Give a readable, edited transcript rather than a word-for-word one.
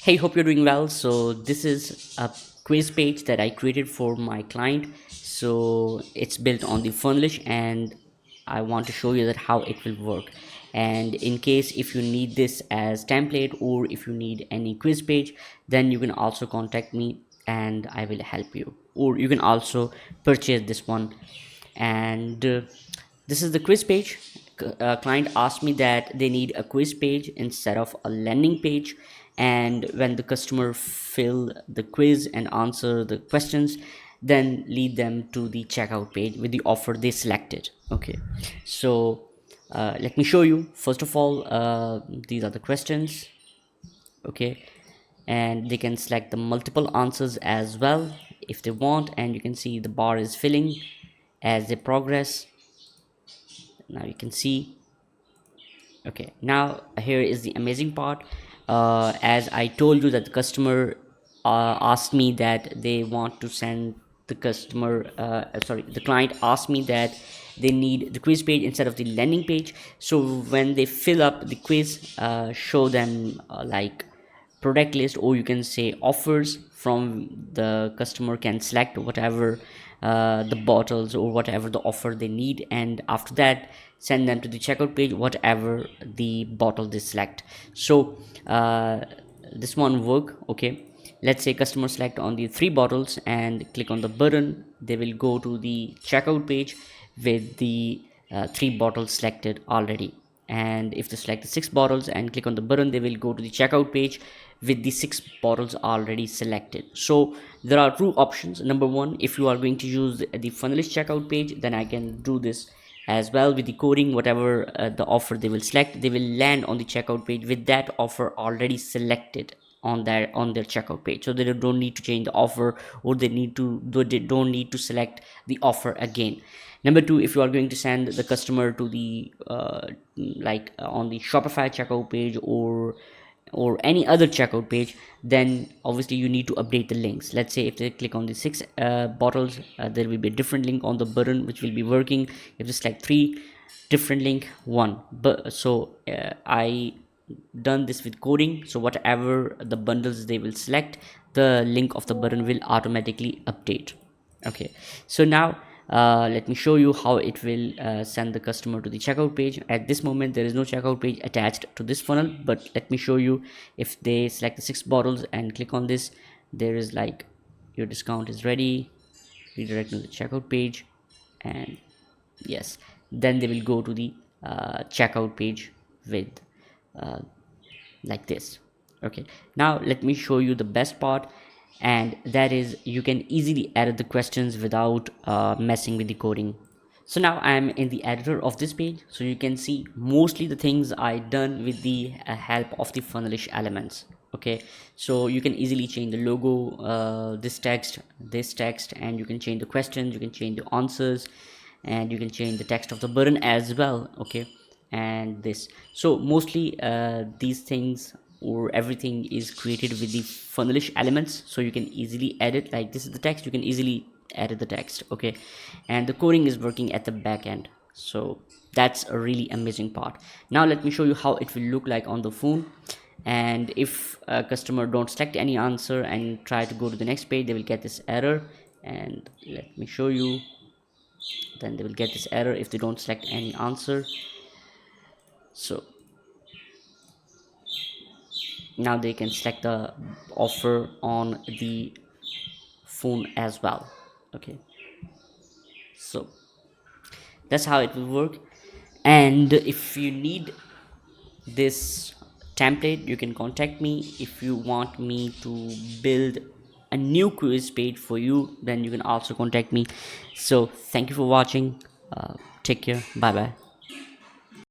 Hey, hope you're doing well. So this is a quiz page that I created for my client. So it's built on the Funnelish, and I want to show you that how it will work. And in case if you need this as template, or if you need any quiz page, then you can also contact me and I will help you. Or you can also purchase this one. And this is the quiz page. Client asked me that they need a quiz page instead of a landing page, and when the customer fill the quiz and answer the questions, then lead them to the checkout page with the offer they selected. Okay, so let me show you. First of all, these are the questions. Okay, and they can select the multiple answers as well if they want, and you can see the bar is filling as they progress. Now you can see. Okay, now here is the amazing part. As I told you that the customer asked me that they want to send the the client asked me that they need the quiz page instead of the landing page. So when they fill up the quiz, show them like product list, or you can say offers. From the customer can select whatever the bottles or whatever the offer they need, and after that send them to the checkout page whatever the bottle they select. So this one work. Okay, let's say customer select on the 3 bottles and click on the button, they will go to the checkout page with the 3 bottles selected already. And if they select the 6 bottles and click on the button, they will go to the checkout page with the 6 bottles already selected. So there are two options. Number one, if you are going to use the Funnelish checkout page, then I can do this as well with the coding. Whatever the offer they will select, they will land on the checkout page with that offer already selected on their checkout page, so they don't need to change the offer, or they don't need to select the offer again. Number two, if you are going to send the customer to the on the Shopify checkout page, or any other checkout page, then obviously you need to update the links. Let's say if they click on the 6 bottles, there will be a different link on the button which will be working. If it's like 3 different link, one. But so I done this with coding, so whatever the bundles they will select, the link of the button will automatically update. Okay, so now let me show you how it will send the customer to the checkout page. At this moment there is no checkout page attached to this funnel, but let me show you. If they select the 6 bottles and click on this, there is like, your discount is ready, redirect to the checkout page, and yes, then they will go to the checkout page with uh, like this. Okay, now let me show you the best part, and that is you can easily edit the questions without messing with the coding. So now I am in the editor of this page, so you can see mostly the things I done with the help of the Funnelish elements. Okay, so you can easily change the logo, this text, and you can change the questions, you can change the answers, and you can change the text of the button as well. Okay, and this, so mostly these things or everything is created with the Funnelish elements, so you can easily edit. Like, this is the text, you can easily edit the text. Okay, and the coding is working at the back end, so that's a really amazing part. Now let me show you how it will look like on the phone. And if a customer don't select any answer and try to go to the next page, they will get this error. And let me show you, then they will get this error if they don't select any answer. So now they can select the offer on the phone as well. Okay, so that's how it will work. And if you need this template, you can contact me. If you want me to build a new quiz page for you, then you can also contact me. So thank you for watching. Take care. Bye bye.